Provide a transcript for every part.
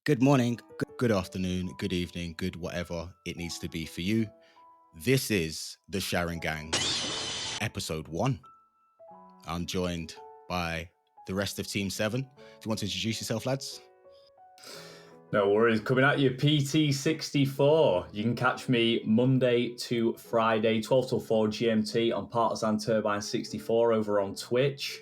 Good morning, good afternoon, good evening, good whatever it needs to be for you. This is the SharinGANG, episode 1. I'm joined by the rest of Team 7. If you want to introduce yourself, lads. No worries. Coming at you, PT64. You can catch me Monday to Friday, 12 till 4 GMT on Partisan Turbine 64 over on Twitch.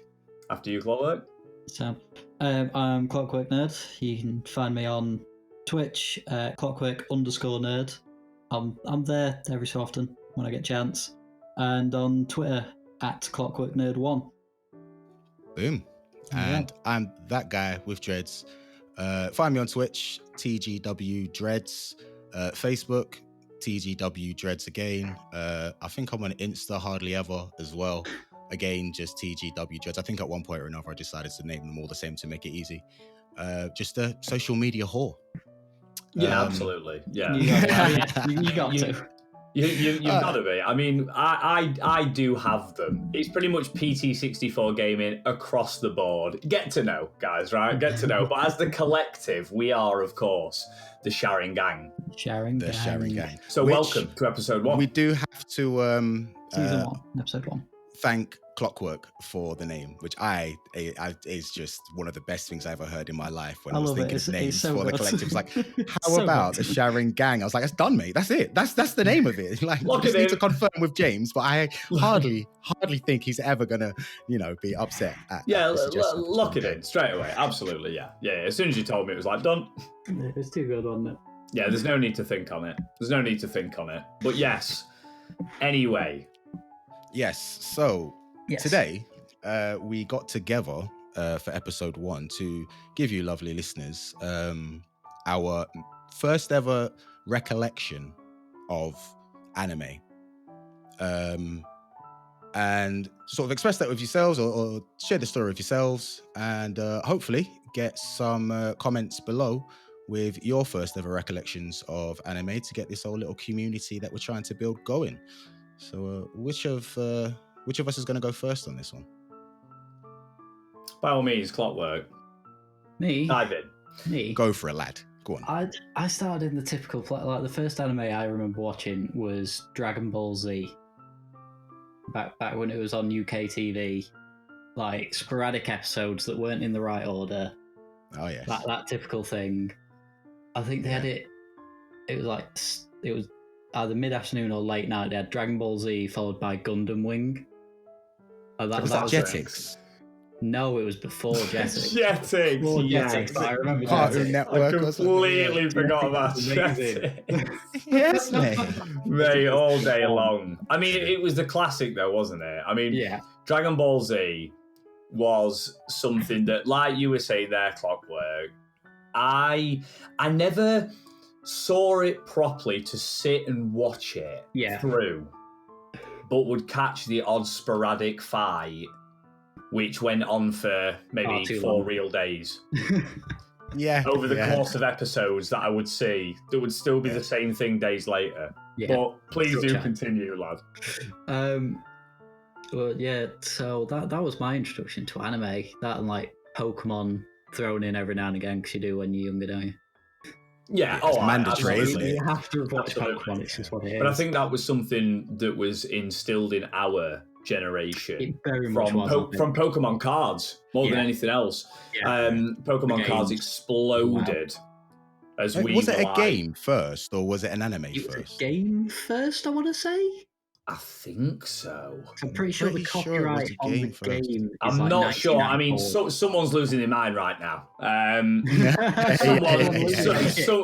After you, Clockwork. So, I'm Clockwork Nerd. You can find me on Twitch, Clockwork_nerd. I'm there every so often when I get a chance. And on Twitter, at ClockworkNerd1. Boom. And I'm that guy with dreads. Find me on Twitch, TGW Dreads. Facebook, TGW Dreads again. I think I'm on Insta hardly ever as well. Again, just TGW Dreads. I think at one point or another I decided to name them all the same to make it easy. Just a social media whore. Yeah, absolutely. Yeah. You got to. You've got to be. I mean, I do have them. It's pretty much PT64 gaming across the board. Get to know, guys, right? Get to know. But as the collective, we are, of course, the SharinGANG. The SharinGAng. So welcome to episode 1. We do have to Season 1, episode 1. Thank Clockwork for the name, which I is just one of the best things I ever heard in my life when I was thinking of names so for good. the collective. It's like, how So about good. the SharinGAng? I was like, that's done, mate. That's it. That's the name of it. Like, Lock I just it need in. to confirm with James, but I hardly think he's ever gonna, be upset. At the suggestion. Lock it in straight away. Absolutely, yeah. As soon as you told me, it was like, done. It's too good, wasn't it? Yeah, there's no need to think on it. But yes, anyway. Yes. So Yes. today, we got together for episode 1 to give you lovely listeners our first ever recollection of anime, and sort of express that with yourselves or share the story with yourselves, and hopefully get some comments below with your first ever recollections of anime to get this whole little community that we're trying to build going. So which of us is going to go first on this one? By all means, Clockwork. Me? Dive in. Me? Go for it, lad. Go on. I started in the typical like the first anime I remember watching was Dragon Ball Z. Back when it was on UK TV, like sporadic episodes that weren't in the right order. Oh yes. That typical thing. I think they had it. It was either mid-afternoon or late night. They had Dragon Ball Z followed by Gundam Wing. Oh, Was that Jetix? No, it was before Jetix. Jetix, Before yes. Jetix, I remember Cartoon Jetix. Network. I completely forgot about Amazing. Jetix. Yes, mate. Mate, all day long. I mean, it was the classic though, wasn't it? I mean, Yeah. Dragon Ball Z was something that, like you were saying there, Clockwork, I never saw it properly to sit and watch it through, but would catch the odd sporadic fight, which went on for maybe 4 real days. Yeah. Over the course of episodes that I would see, that would still be the same thing days later. Yeah. But please do continue, lad. Well, yeah. So that was my introduction to anime. That and like Pokemon thrown in every now and again because you do when you're younger, don't you? Yeah, it's mandatory, isn't it? You have to watch Absolutely. Pokemon. It's just what it is. But I think that was something that was instilled in our generation It very much from was, I think. from Pokemon cards more than anything else. Yeah. Pokemon The cards games. exploded as we Was it were a like- game first, or was it an anime It was first? a game first, I want to say. I think so. I'm pretty sure the pretty sure it was copyright a on the game first. game. I'm is not sure. I mean, 1994. someone's losing their mind right now. Yeah.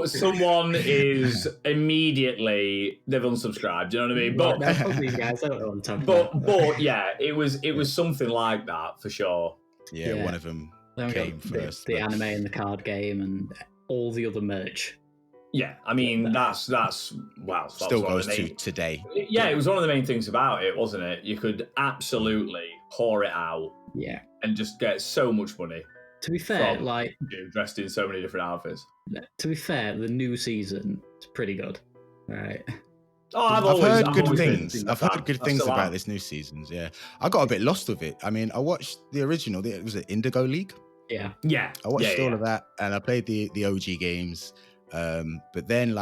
Someone is immediately they've unsubscribed. Do you know what I mean? Right, now, fuck these guys, I don't know what I'm talking about. But yeah, it was something like that for sure. Yeah, one of them Then we came got first. the but- anime and the card game and all the other merch. Yeah, I mean that's wow. Still one of goes the to main- today. Yeah, it was one of the main things about it, wasn't it? You could absolutely pour it out Yeah. and just get so much money To be fair, From- like dressed in so many different outfits. to be fair, the new season is pretty good. Right. Oh, I've always heard good been things. a I've fan. heard good I things still about am. this new seasons. Yeah, I got a bit lost with it. I mean, I watched the original. Was it Indigo League? Yeah. I watched all of that, and I played the OG games. But then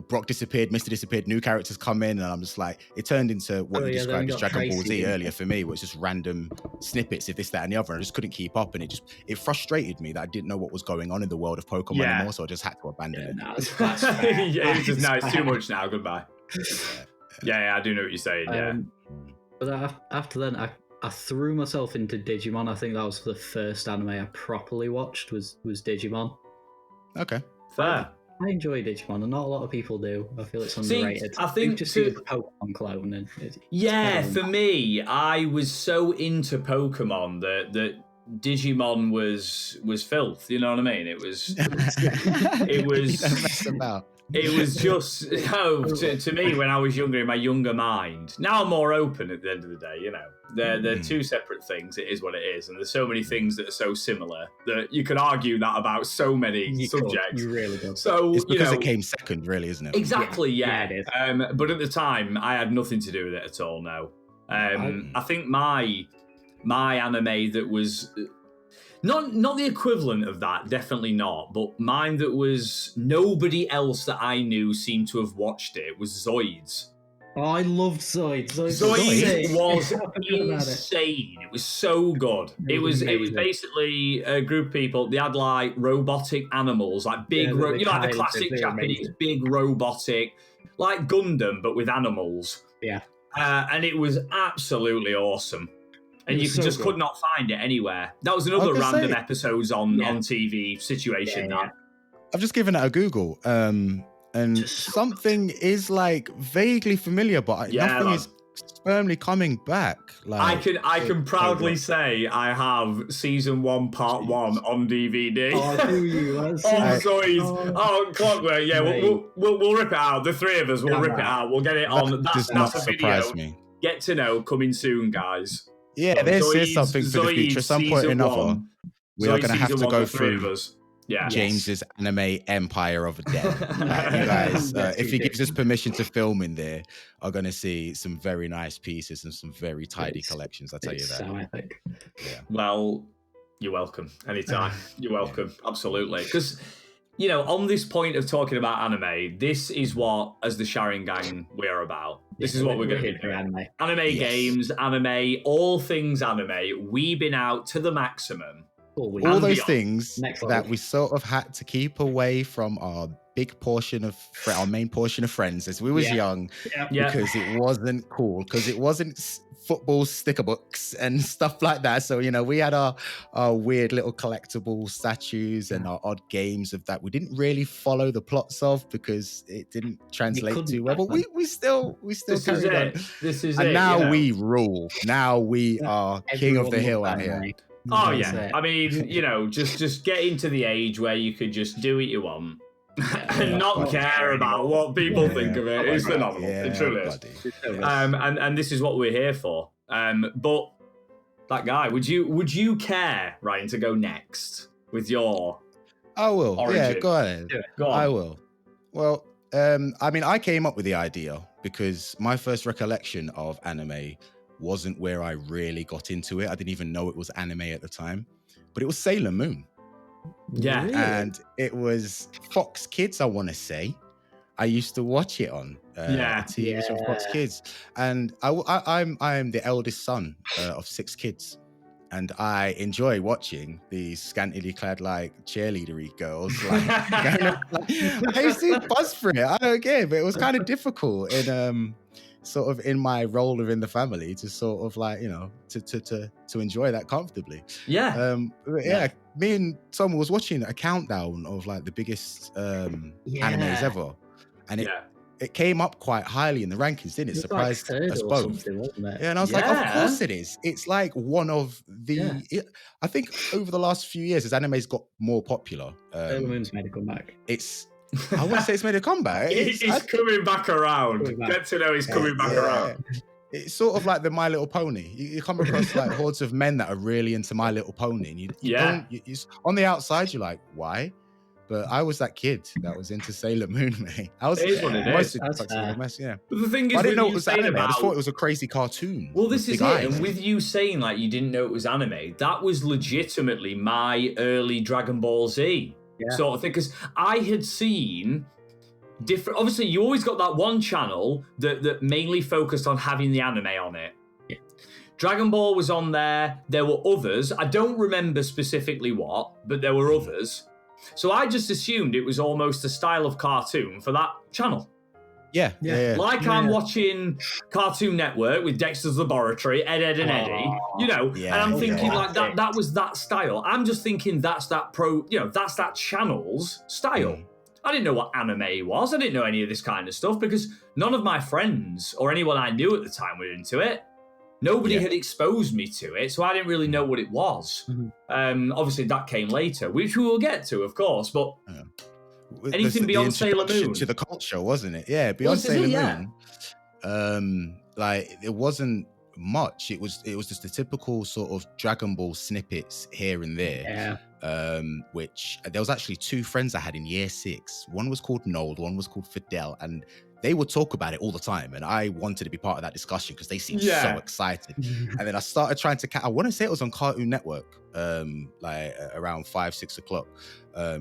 Brock disappeared, Mister disappeared, new characters come in, and I'm just like, it turned into what you described as Dragon Ball Z earlier for me, which was just random snippets of this, that, and the other. And I just couldn't keep up, and it frustrated me that I didn't know what was going on in the world of Pokemon anymore, so I just had to abandon it. That's It's too much now. Goodbye. I do know what you're saying. But after then, I threw myself into Digimon. I think that was the first anime I properly watched was Digimon. Okay, fair. I enjoy Digimon, and not a lot of people do. I feel it's underrated. I think just see the Pokemon clone. And for me, I was so into Pokemon that Digimon was filth. You know what I mean? It was. It was. Don't mess about. It was just to me when I was younger, in my younger mind. Now I'm more open at the end of the day. You know, they're two separate things. It is what it is, and there's so many things that are so similar that you could argue that about so many subjects. You really do. So it's because it came second, really, isn't it? Exactly. Yeah. It is. But at the time, I had nothing to do with it at all. No. I think my anime that was. Not the equivalent of that, definitely not. But mine that was nobody else that I knew seemed to have watched it was Zoids. Oh, I loved Zoids. Zoids was insane. It was so good. It was basically a group of people. They had like robotic animals, like big, like the classic Japanese big robotic, like Gundam but with animals. Yeah. And it was absolutely awesome. And you just could not find it anywhere. That was another random episodes on TV situation. I've just given it a Google, and something is like vaguely familiar, but nothing is firmly coming back. Like I can proudly say I have season 1, part 1 on DVD. Oh, do you? Clockwork. Yeah, we'll rip it out. The three of us will rip it out. We'll get it on. That's a video. Me. Get to know coming soon, guys. Yeah, this is something for the future. At some point or another, we are going to have to go through James's anime empire of death. You guys, if he gives us permission to film in there, are going to see some very nice pieces and some very tidy collections. I'll tell you that. So epic. Yeah. Well, you're welcome. Anytime. You're welcome. Absolutely. Because, you know, on this point of talking about anime, this is what, as the SharinGANG, we're about. This is what we're going to be doing. Anime games, anime, all things anime, weebing out to the maximum. All those things that we sort of had to keep away from our big portion of our main portion of friends as we was young, because it wasn't cool, because it wasn't football sticker books and stuff like that. So, you know, we had our weird little collectible statues and our odd games of that we didn't really follow the plots of because it didn't translate too well. But we still carried on. This is and it. Now we rule. Now we are king of the hill out here. Oh yeah, I mean, you know, just get into the age where you could just do what you want and not care about what people think of it. It's phenomenal. It truly is. And this is what we're here for. But that guy, would you care, Ryan, to go next with your? I will. Origin? Yeah, go ahead. Yeah, go on. I will. Well, I mean, I came up with the idea because my first recollection of anime wasn't where I really got into it. I didn't even know it was anime at the time, but it was Sailor Moon. Yeah. Really? And it was Fox Kids, I want to say. I used to watch it on TV from Fox Kids. And I'm the eldest son of 6 kids. And I enjoy watching these scantily clad, like, cheerleadery girls. Like, I used to buzz for it. I don't care, but it was kind of difficult in sort of in my role within the family to sort of like, you know, to enjoy that comfortably. Me and Tom was watching a countdown of like the biggest animes ever, and it came up quite highly in the rankings, didn't it? Surprised us both. Yeah, and I was like, of course it is. It's like one of the I think over the last few years as anime's got more popular, Sailor Moon's made a comeback. I wouldn't say it's made a comeback. He's coming back around. Get to know he's coming back around. It's sort of like the My Little Pony. You come across like hordes of men that are really into My Little Pony. And you on the outside, you're like, why? But I was that kid that was into Sailor Moon, mate. I was It is what it most is. of That's the fair. mess, yeah. But the thing is, I didn't with know you it was saying anime. I just about- thought it was a crazy cartoon. Well, with this is big it. eyes. And with you saying like you didn't know it was anime, that was legitimately my early Dragon Ball Z sort of thing. Because I had seen different. Obviously, you always got that one channel that mainly focused on having the anime on it. Yeah. Dragon Ball was on there. There were others. I don't remember specifically what, but there were others. So I just assumed it was almost a style of cartoon for that channel. Yeah. Like I'm watching Cartoon Network with Dexter's Laboratory, Ed, and Eddie, you know, and I'm thinking like that was that style. I'm just thinking that's that that's that channel's style. I didn't know what anime was. I didn't know any of this kind of stuff because none of my friends or anyone I knew at the time were into it. Nobody had exposed me to it, so I didn't really know what it was. Obviously, that came later, which we will get to, of course, but anything beyond Sailor Moon. To the culture, wasn't it? Yeah, beyond Sailor Moon. Like, it wasn't much. It was just the typical sort of Dragon Ball snippets here and there. Which there was actually two friends I had in year 6. One was called Noel, one was called Fidel, and they would talk about it all the time, and I wanted to be part of that discussion because they seemed so excited. And then I started trying to I want to say it was on Cartoon Network, like around 5-6 o'clock.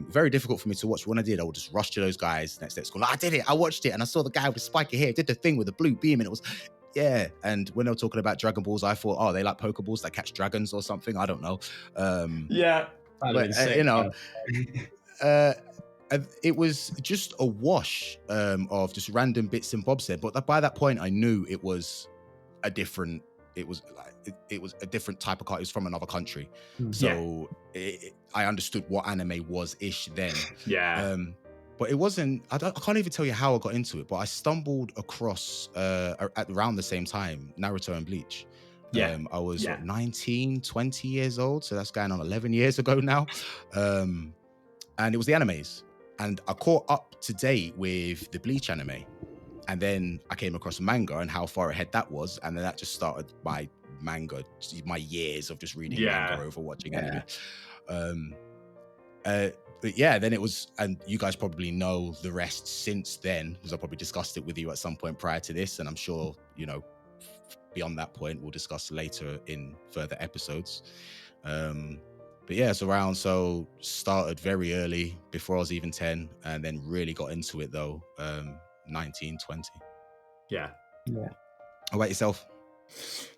Very difficult for me to watch. When I did, I would just rush to those guys next day at school. I did it, I watched it, and I saw the guy with the spiky hair did the thing with the blue beam, and it was and when they were talking about Dragon Balls, I thought, oh, they like Pokeballs that catch dragons or something. I don't know. But, you know, it was just a wash of just random bits and bobs there. But by that point, I knew it was a different. It was a different type of car. It was from another country, so I understood what anime was ish then. But it wasn't. I can't even tell you how I got into it. But I stumbled across at around the same time Naruto and Bleach. I was 19, 20 years old, so that's going on 11 years ago now. And it was the animes. And I caught up to date with the Bleach anime. And then I came across manga and how far ahead that was. And then that just started my years of just reading manga over watching anime. But then it was, and you guys probably know the rest since then, because I probably discussed it with you at some point prior to this. And I'm sure, you know, beyond that point, we'll discuss later in further episodes. But yeah, so started very early, before I was even 10, and then really got into it though, 19, 20. Yeah. How about yourself?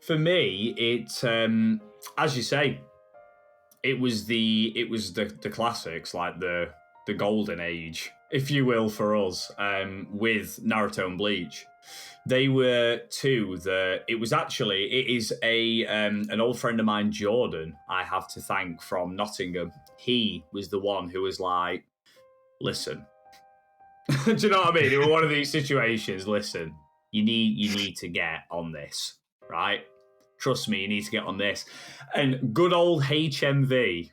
For me, it's as you say, it was the classics, like the golden age, if you will, for us, with Naruto and Bleach. They were two that it is an old friend of mine, Jordan, I have to thank, from Nottingham. He was the one who was like, listen, do you know what I mean? It was one of these situations. Listen, you need to get on this, right? Trust me, you need to get on this. And good old HMV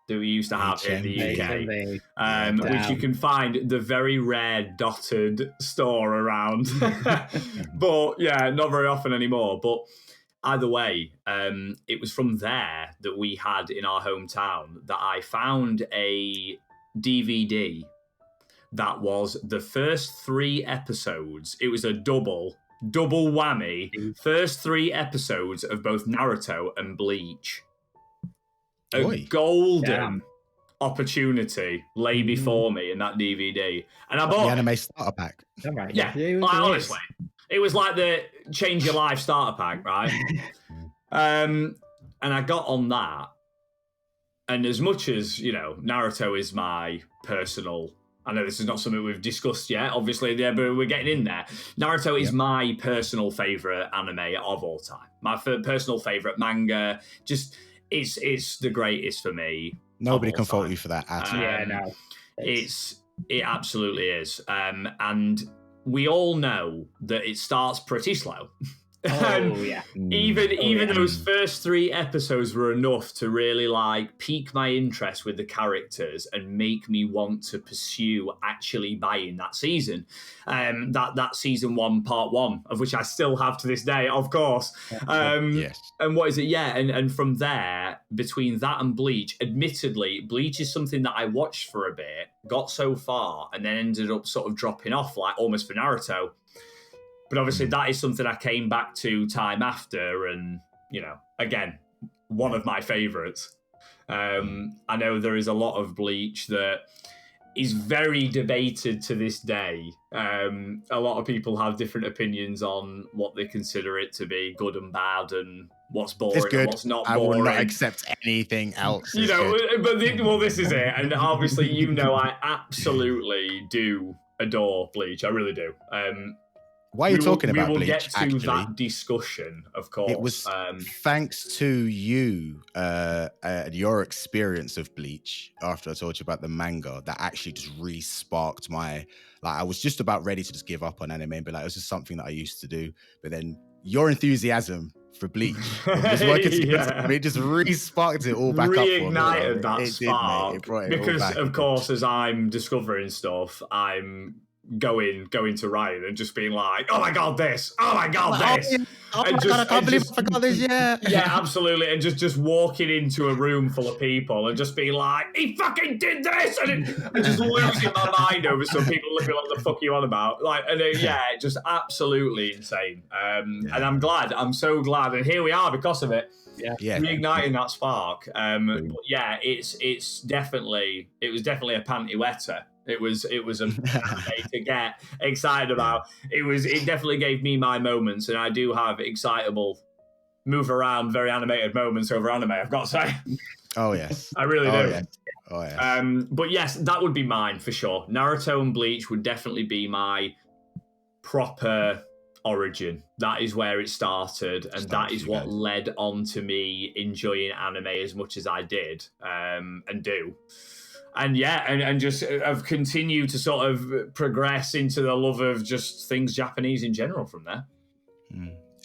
that we used to have here in the UK, which you can find the very rare dotted store around. But yeah, not very often anymore. But either way, it was from there that we had in our hometown that I found a DVD that was the first 3 episodes. It was a double whammy. First 3 episodes of both Naruto and Bleach. A golden opportunity lay before me in that DVD, and I bought the anime starter pack. Honestly, it was like the change your life starter pack, right? And I got on that, and as much as, you know, Naruto is my personal. I know this is not something we've discussed yet, obviously, but we're getting in there. Naruto is my personal favourite anime of all time. My personal favourite manga. Just, it's the greatest for me. Nobody can fault you for that at all. It absolutely is. And we all know that it starts pretty slow. And yeah. even those first 3 episodes were enough to really like pique my interest with the characters and make me want to pursue actually buying that season. That season 1, part 1, of which I still have to this day, of course. Yes. And what is it? Yeah, and from there, between that and Bleach, admittedly, Bleach is something that I watched for a bit, got so far, and then ended up sort of dropping off, like almost for Naruto. But obviously, that is something I came back to time after, and, you know, again, one of my favourites. I know there is a lot of Bleach that is very debated to this day. A lot of people have different opinions on what they consider it to be, good and bad, and what's boring and what's not boring. I will not accept anything else. You know, but this is it. And obviously, you know, I absolutely do adore Bleach. I really do. Why are you talking about Bleach? We will get to actually, that discussion, of course. It was thanks to you, your experience of Bleach, after I told you about the manga, that actually just really sparked my... Like, I was just about ready to just give up on anime and be like, it was just something that I used to do. But then your enthusiasm for Bleach, it just re-sparked it all back up for me. Reignited that spark. It brought it because, all back. of course, as I'm discovering stuff, I'm going to Ryan and just being like, oh my god, this, oh my god, this. Oh my god, I can't believe I forgot this, yeah. Yeah, absolutely. And just walking into a room full of people and just being like, he fucking did this, and just losing my mind over some people looking like, what the fuck are you on about? Like, and just absolutely insane. And I'm so glad, and here we are because of it. Yeah. Reigniting that spark. But yeah, it was definitely a panty wetter. It was a way to get excited about. It definitely gave me my moments, and I do have excitable, move around, very animated moments over anime, I've got to say. Oh yes, I really do. Yes. Oh yes. But yes, that would be mine for sure. Naruto and Bleach would definitely be my proper origin. That is where it started, and that is what led on to me enjoying anime as much as I did, and do. And and just have continued to sort of progress into the love of just things Japanese in general from there.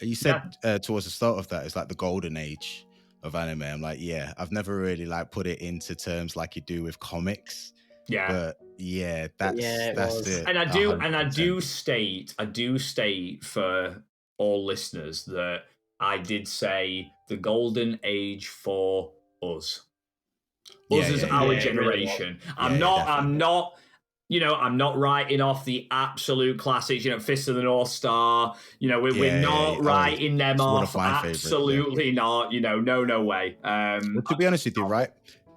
You said towards the start of that, it's like the golden age of anime. I'm like, I've never really like put it into terms like you do with comics. Yeah. But that's it. And I do state for all listeners that I did say the golden age for us. Us as our generation. Really I'm not writing off the absolute classics, Fist of the North Star. We're not writing them off. Absolutely not. No way. Well, to be honest with you, right?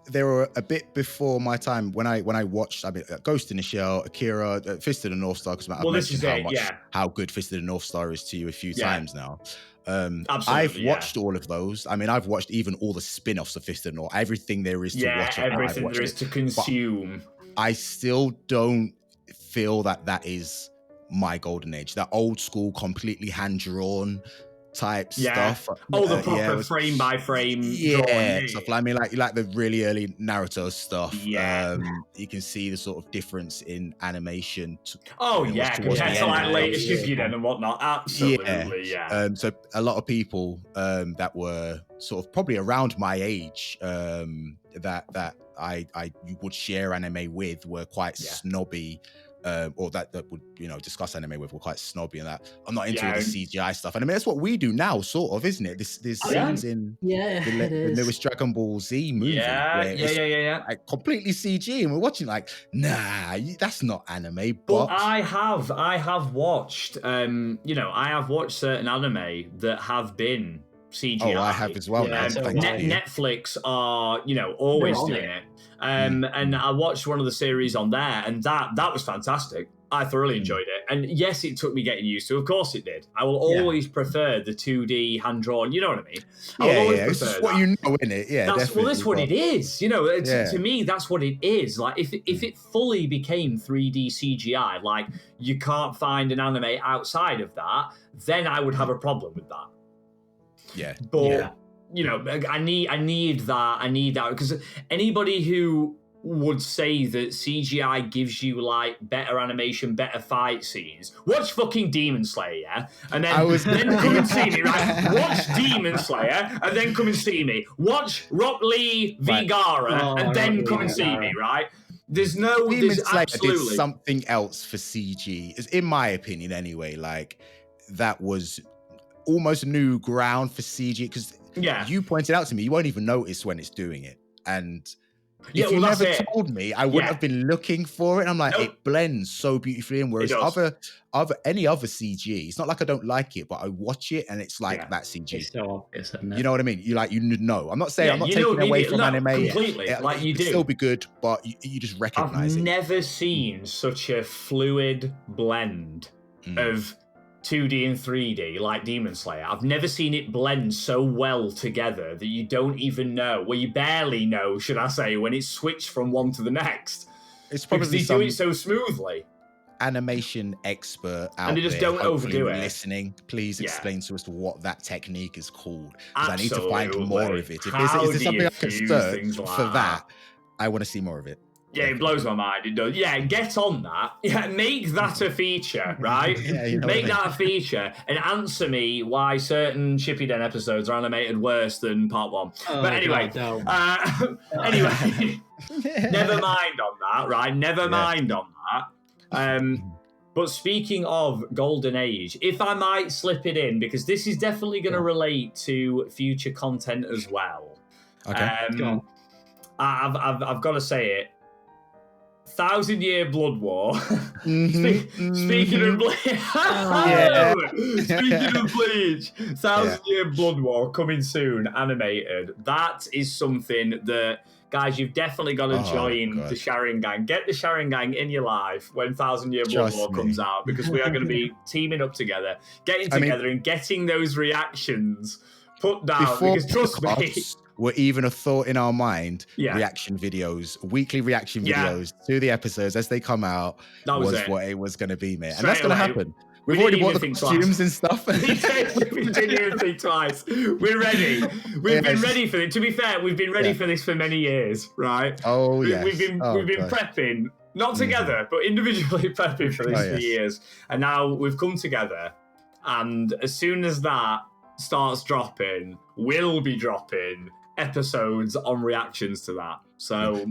They were a bit before my time when I watched. I mean, Ghost in the Shell, Akira, Fist of the North Star. Because I've mentioned how good Fist of the North Star is to you a few times now. I've watched all of those. I mean, I've watched even all the spin-offs of Fist of the North, everything there is to watch. Everything there is to consume. But I still don't feel that is my golden age. That old school, completely hand-drawn type stuff. Oh, the proper frame by frame. Stuff. I mean, like the really early Naruto stuff. You can see the sort of difference in animation. Compared to like later Shippuden and whatnot. Absolutely, so a lot of people that were sort of probably around my age that I would share anime with were quite snobby. Or that would discuss anime with were quite snobby and that I'm not into all the CGI stuff. And I mean that's what we do now, sort of, isn't it? There's scenes in the newest Dragon Ball Z movie. Like completely CG, and we're watching like, nah, that's not anime. But I have watched I have watched certain anime that have been CGI. Oh, I have as well. Netflix are always doing it. And I watched one of the series on there, and that was fantastic. I thoroughly enjoyed it. And yes, it took me getting used to. Of course it did. I will always prefer the 2D hand-drawn, you know what I mean? It's just what you know, innit? Yeah, that's what it is. To me, that's what it is. Like, if it fully became 3D CGI, like, you can't find an anime outside of that, then I would have a problem with that. I need that because anybody who would say that CGI gives you like better animation, better fight scenes, watch fucking Demon Slayer, yeah? And then, then come and see me, right? Watch Demon Slayer and then come and see me. Watch Rock Lee v. Gara and then come and see me, right? There's no... Demon Slayer absolutely... did something else for CG, in my opinion anyway, like that was almost new ground for CG, because you pointed out to me, you won't even notice when it's doing it. And if you never told me, I wouldn't have been looking for it. And I'm like, it blends so beautifully in. Whereas any other CG, it's not like I don't like it, but I watch it and it's like that CG. It's so obvious, isn't it? You know what I mean? You know. I'm not saying I'm not taking away from anime. Completely. Like you do. Still be good, but you just recognize it. I've never seen such a fluid blend of 2D and 3D like Demon Slayer. I've never seen it blend so well together that you don't even know, well, you barely know, should I say, when it's switched from one to the next. It's probably because they do it so smoothly. Animation expert out and they just there, don't overdo it. Listening, please explain to us what that technique is called. Because I Absolutely. need to find more of it. If there's something I can search for that, I want to see more of it. Yeah, it blows my mind. It does. Yeah, get on that. Yeah, make that a feature, right? Make that a feature and answer me why certain Shippy Den episodes are animated worse than part 1. But anyway, anyway, never mind on that, right? Never mind on that. But speaking of Golden Age, if I might slip it in, because this is definitely going to relate to future content as well. Okay. I've got to say it. 1,000-Year Blood War. Speaking of Bleach, 1,000-Year Blood War coming soon, animated. That is something that, guys, you've definitely got to join the SharinGANG. Get the SharinGANG in your life when 1,000-Year Blood War comes out, because we are going to be teaming up together, getting together and getting those reactions put down. Because trust me, were even a thought in our mind, reaction videos, weekly reaction videos to the episodes as they come out was what it was going to be, mate. And that's going to happen. We've already bought the costumes and stuff. We didn't even think twice. We're ready. We've been ready for it. To be fair, we've been ready for this for many years, right? Oh, yes. We've been prepping, not together, but individually prepping for this for years. And now we've come together. And as soon as that starts dropping, we'll be dropping episodes on reactions to that. So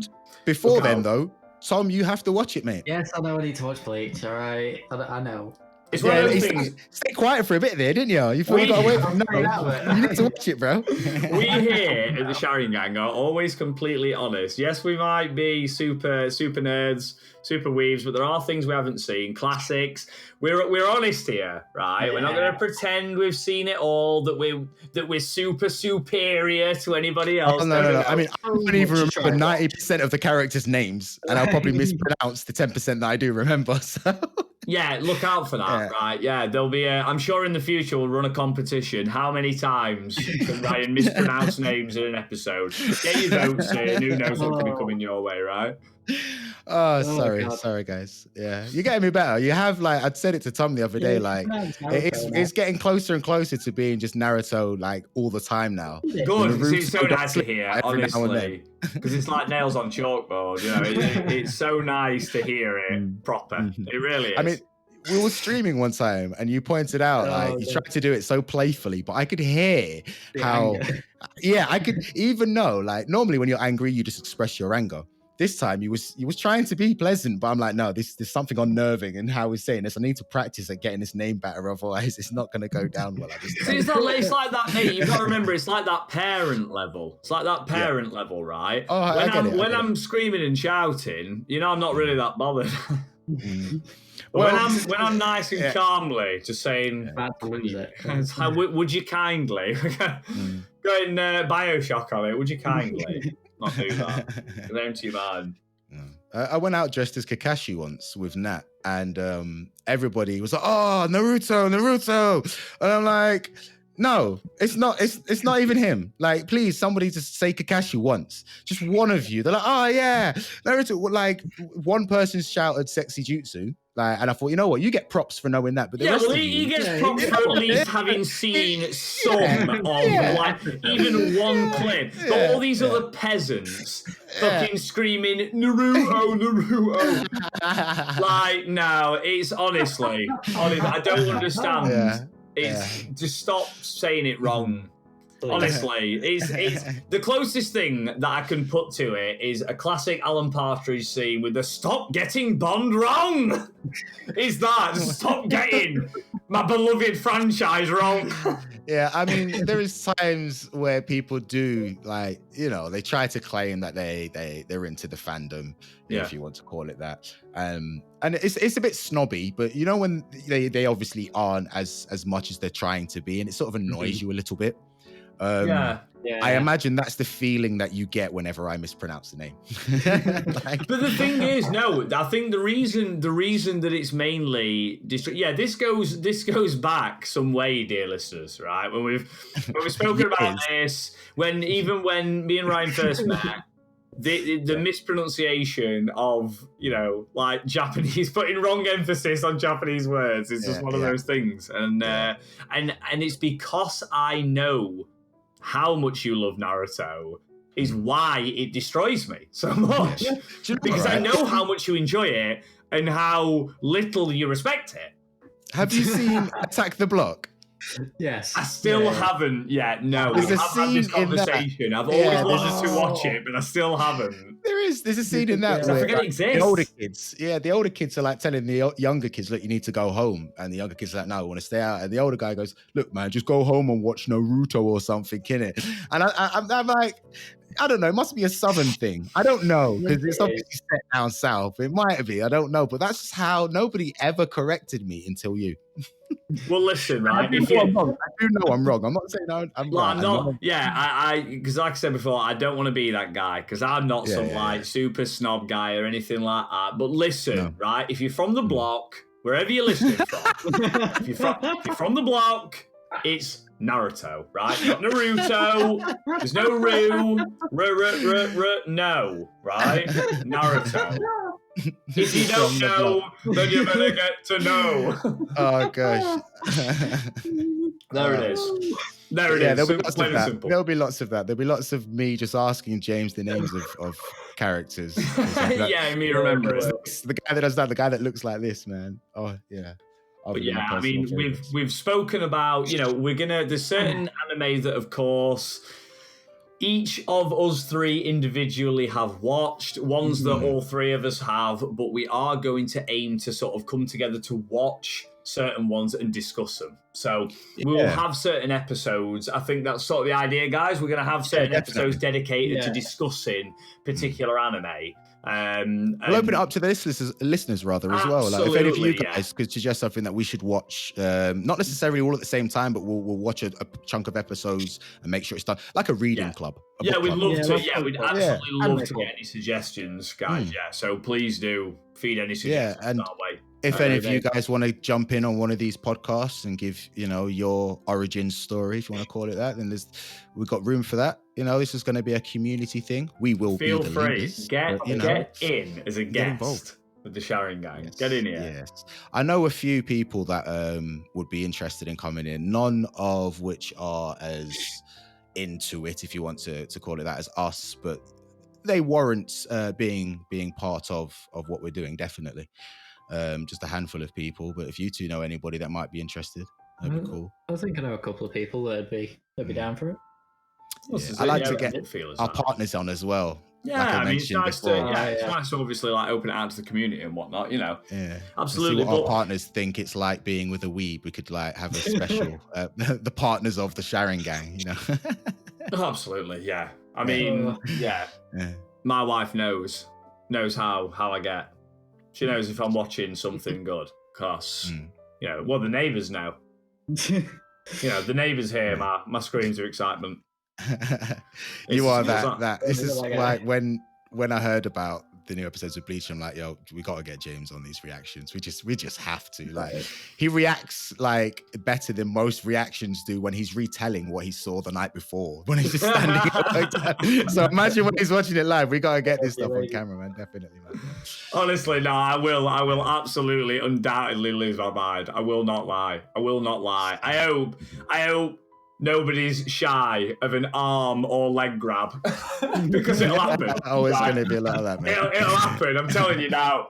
before then, though, Tom, you have to watch it, mate. Yes, I know I need to watch Bleach. All right, I know. It's one of those things. Stay quiet for a bit there, didn't you? You thought you got away from no. You need to watch it, bro. We here at the SharinGANG are always completely honest. Yes, we might be super nerds, super weaves, but there are things we haven't seen, classics. We're honest here, right? Yeah. We're not going to pretend we've seen it all, that we're super superior to anybody else. Oh, no. I mean, I don't even remember 90% of the characters' names, and I'll probably mispronounce the 10% that I do remember. So. Yeah, look out for that, right? Yeah, there'll be I'm sure in the future we'll run a competition. How many times can Ryan mispronounce names in an episode? Get your votes in. Who knows what could be coming your way, right? Sorry, guys. Yeah, you're getting me better. You have, like, I'd said it to Tom the other day, like, it's getting closer and closer to being just Naruto, like, all the time now. Good, it's so nice to hear, honestly, because it's like nails on chalkboard. You know, it's so nice to hear it proper. It really is. I mean, we were streaming one time, and you pointed out, like, you tried to do it so playfully, but I could hear how, I could even know, like, normally when you're angry, you just express your anger. This time, he was trying to be pleasant, but I'm like, no, there's something unnerving in how he's saying this. I need to practice at getting this name better, otherwise it's not going to go down well. It's like that, mate. You've got to remember, it's like that parent level. It's like that parent level, right? Oh, when I'm screaming and shouting, you know, I'm not really that bothered. But when I'm nice and calmly just saying, would you kindly go in Bioshock on it? Would you kindly? Not do that. Go down to your man. I went out dressed as Kakashi once with Nat, and everybody was like, "Oh, Naruto," and I'm like, "No, it's not. It's not even him. Like, please, somebody just say Kakashi once. Just one of you." They're like, "Oh yeah, Naruto." Like, one person shouted "sexy jutsu." Like, and I thought, you know what, you get props for knowing that. But the rest of he gets props for at least having seen some of, like, even one clip. But all these other peasants fucking screaming Naruto. Like, no, it's honestly, I don't understand. Just stop saying it wrong. Honestly, it's the closest thing that I can put to it is a classic Alan Partridge scene with the "Stop getting Bond wrong." Is that stop getting my beloved franchise wrong? Yeah, I mean, there is times where people do, like, you know, they try to claim that they're into the fandom, if you want to call it that. And it's a bit snobby, but you know, when they obviously aren't as much as they're trying to be, and it sort of annoys you a little bit. I imagine that's the feeling that you get whenever I mispronounce the name. But the thing is, no, I think the reason that it's mainly this goes back some way, dear listeners, right? When we've spoken about this, when me and Ryan first met, the mispronunciation of, you know, like Japanese, putting wrong emphasis on Japanese words is just one of those things, and it's because I know how much you love Naruto is why it destroys me so much. Because I know how much you enjoy it and how little you respect it. Have you seen Attack the Block? Yes. I still haven't yet. No, There's we a have had this conversation. I've always wanted to watch it, but I still haven't. There's a scene in that where I forget it exists. The older kids are like telling the younger kids, look, you need to go home. And the younger kids are like, no, I want to stay out. And the older guy goes, look, man, just go home and watch Naruto or something, innit? And I'm like, I don't know, it must be a southern thing. I don't know, because it's obviously set down south. It might be, I don't know. But that's just how nobody ever corrected me until you. Well, listen, right? I do know I'm wrong. I'm not saying I'm right. I'm not. I because like I said before, I don't want to be that guy because I'm not super snob guy or anything like that. But listen, right? If you're from the block, wherever you're listening from, if you're from the block, it's Naruto, right? Not Naruto. There's no no, right? Naruto. If you don't know, then you better get to know. Oh gosh. There it is. There it is. There'll be lots of that. There'll be lots of that. There'll be lots of me just asking James the names of characters. Me remember it. The guy that does that, the guy that looks like this, man. Oh yeah. But yeah, I mean, we've spoken about, you know, there's certain anime that, of course, each of us three individually have watched, ones that all three of us have, but we are going to aim to sort of come together to watch certain ones and discuss them. So we will have certain episodes. I think that's sort of the idea, guys. We're going to have certain episodes dedicated to discussing particular anime. We'll open it up to the listeners rather as well. Like if any of you guys could suggest something that we should watch, not necessarily all at the same time, but we'll watch a chunk of episodes and make sure it's done like a reading club. We'd love to. Yeah, we'd absolutely love to get any suggestions, guys. Yeah, so please do feed any suggestions that way. If any of you guys want to jump in on one of these podcasts and give, you know, your origin story, if you want to call it that, then we've got room for that. You know, this is going to be a community thing. We will feel be the free. leaders, get in as a guest with the SharinGAng. Yes. Get in here. Yes, I know a few people that would be interested in coming in. None of which are as into it, if you want to call it that, as us, but they warrant being part of what we're doing. Definitely. Just a handful of people, but if you two know anybody that might be interested, that'd be cool. I think I know a couple of people that'd be down for it. I like to get our partners on as well. Yeah, like I mean, it's nice to obviously like open it out to the community and whatnot, you know. Yeah, absolutely. What our partners think it's like being with a Weeb. We could like have a special, the partners of the SharinGAng, you know. Absolutely, yeah. I mean, yeah. My wife knows how I get. She knows if I'm watching something good, because, you know, the neighbours know. You know, the neighbours hear my screams of excitement. You are that. This is like when I heard about the new episodes of Bleach, I'm like, yo, we got to get James on these reactions. We just have to. Like, he reacts like better than most reactions do when he's retelling what he saw the night before, when he's just standing up like that. So imagine when he's watching it live. We got to get this stuff on camera, man. Definitely, man. Honestly, no, I will absolutely, undoubtedly lose my mind. I will not lie. I hope nobody's shy of an arm or leg grab because it'll happen. Oh, it's going to be a lot of that, man. It'll happen. I'm telling you now.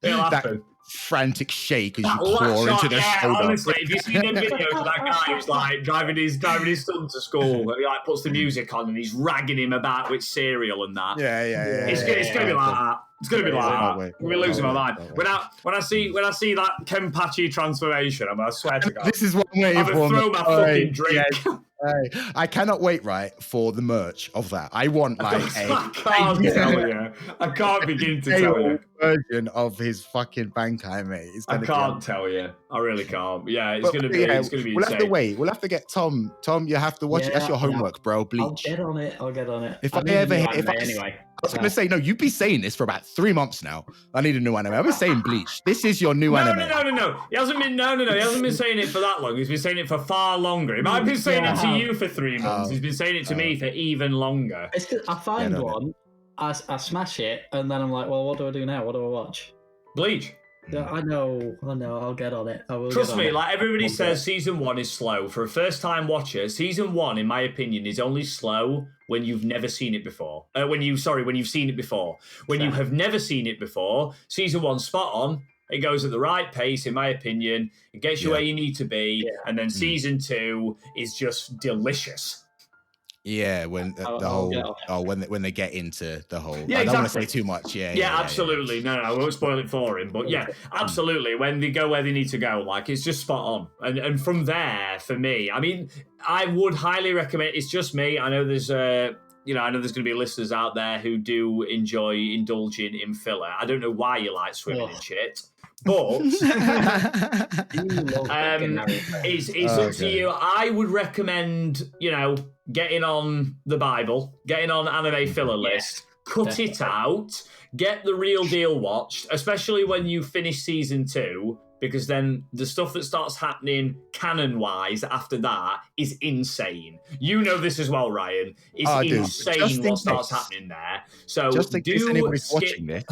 It'll happen. Frantic shake as you claw into their shoulder. Honestly, if you've seen a video of that guy who's like driving his son to school, and he like puts the music on and he's ragging him about with cereal and that. Yeah. It's gonna be like that. It's gonna be like that. We're losing my mind. When I see that Kenpachi transformation, I swear to God, this is what I'm waiting I'm gonna throw my fucking drink. Yes. I cannot wait, right, for the merch of that. I want like I can't tell you. I can't begin to tell you. Version of his fucking Bankai, mate. I can't tell you. I really can't. Yeah, it's gonna be. It's gonna be. We'll insane. have to wait. We'll have to get Tom. Tom, you have to watch it. That's your homework, bro. Bleach. I'll get on it. Anyway. I was going to say, no, you've been saying this for about 3 months now. I need a new anime. I've been saying Bleach. This is your new anime. No. He hasn't been saying it for that long. He's been saying it for far longer. He might have been saying it to you for 3 months. He's been saying it to me for even longer. It's 'cause I find one, I smash it, and then I'm like, well, what do I do now? What do I watch? Bleach. Yeah, I know. I'll get on it. I will. Trust me, like everybody says, season 1 is slow. For a first-time watcher, season 1, in my opinion, is only slow when you've never seen it before. When you've seen it before. When you have never seen it before, season 1's spot on. It goes at the right pace, in my opinion. It gets you where you need to be, and then season 2 is just delicious. Yeah, when when they get into the whole, yeah, I don't want to exactly. say too much. Yeah, absolutely. No, I won't spoil it for him. But yeah, absolutely. When they go where they need to go, like it's just spot on. And from there, for me, I mean, I would highly recommend. It's just me. I know there's I know there's going to be listeners out there who do enjoy indulging in filler. I don't know why you like swimming in shit. But it's up to you. I would recommend, getting on the Bible, getting on anime filler list, cut it out, get the real deal watched, especially when you finish season 2, because then the stuff that starts happening canon-wise after that is insane. You know this as well, Ryan. It's insane what starts happening there. So just in case anybody's watching this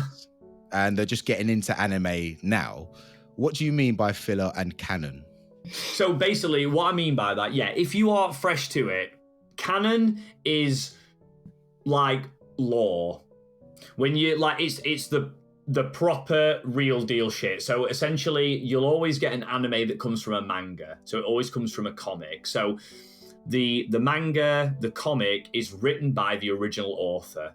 and they're just getting into anime now, what do you mean by filler and canon? So basically, what I mean by that, if you are fresh to it, canon is like lore. When you it's the proper real deal shit. So essentially, you'll always get an anime that comes from a manga. So it always comes from a comic. So the manga, the comic is written by the original author.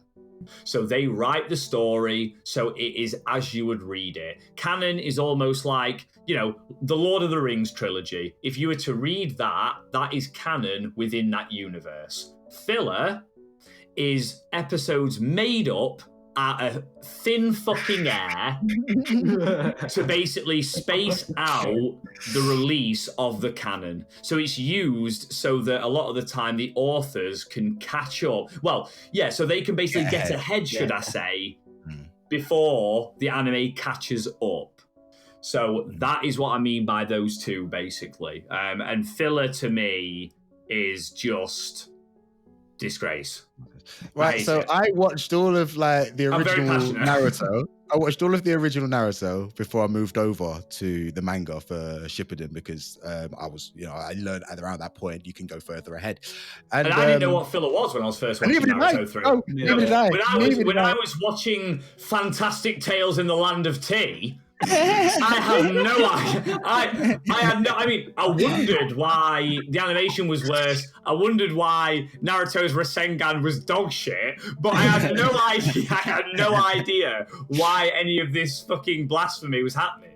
So they write the story, so it is as you would read it. Canon is almost like, the Lord of the Rings trilogy. If you were to read that is canon within that universe. Filler is episodes made up at a thin fucking air to basically space out the release of the canon. So it's used so that a lot of the time the authors can catch up. Well, so they can basically get ahead, should I say, before the anime catches up. So that is what I mean by those two, basically. And filler to me is just disgrace. Right, so I watched all of the original Naruto. I watched all of the original Naruto before I moved over to the manga for Shippuden because I was, I learned at around that point you can go further ahead. And I didn't know what filler was when I was first watching Naruto 3. Oh, when I was watching Fantastic Tales in the Land of Tea, I had no idea. I wondered why the animation was worse. I wondered why Naruto's Rasengan was dog shit, but I had no idea. I had no idea why any of this fucking blasphemy was happening.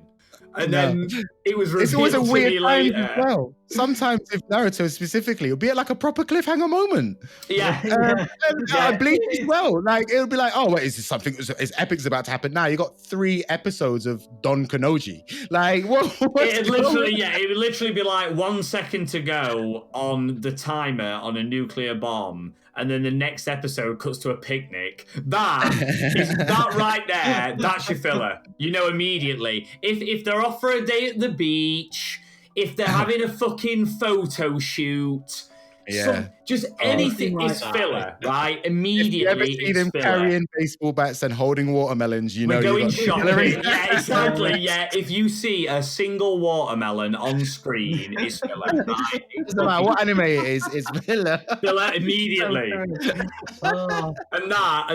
And then it was revealed. It's always a weird time as well. Sometimes with Naruto specifically, it'll be at like a proper cliffhanger moment. Bleach as well. Like it'll be like, oh, wait, is this something? Is epic's about to happen now? You got 3 episodes of Don Kanoji. Like what? It would literally be like 1 second to go on the timer on a nuclear bomb. And then the next episode cuts to a picnic. That right there, that's your filler. You know immediately. If they're off for a day at the beach, if they're having a fucking photo shoot, Just anything is filler, right? Immediately, if you ever see them filler. carrying baseball bats and holding watermelons, you know We're going you got filler. shopping. Exactly. Yeah, if you see a single watermelon on screen, it's filler. Right? Doesn't matter what anime it is, it's filler. Filler immediately. And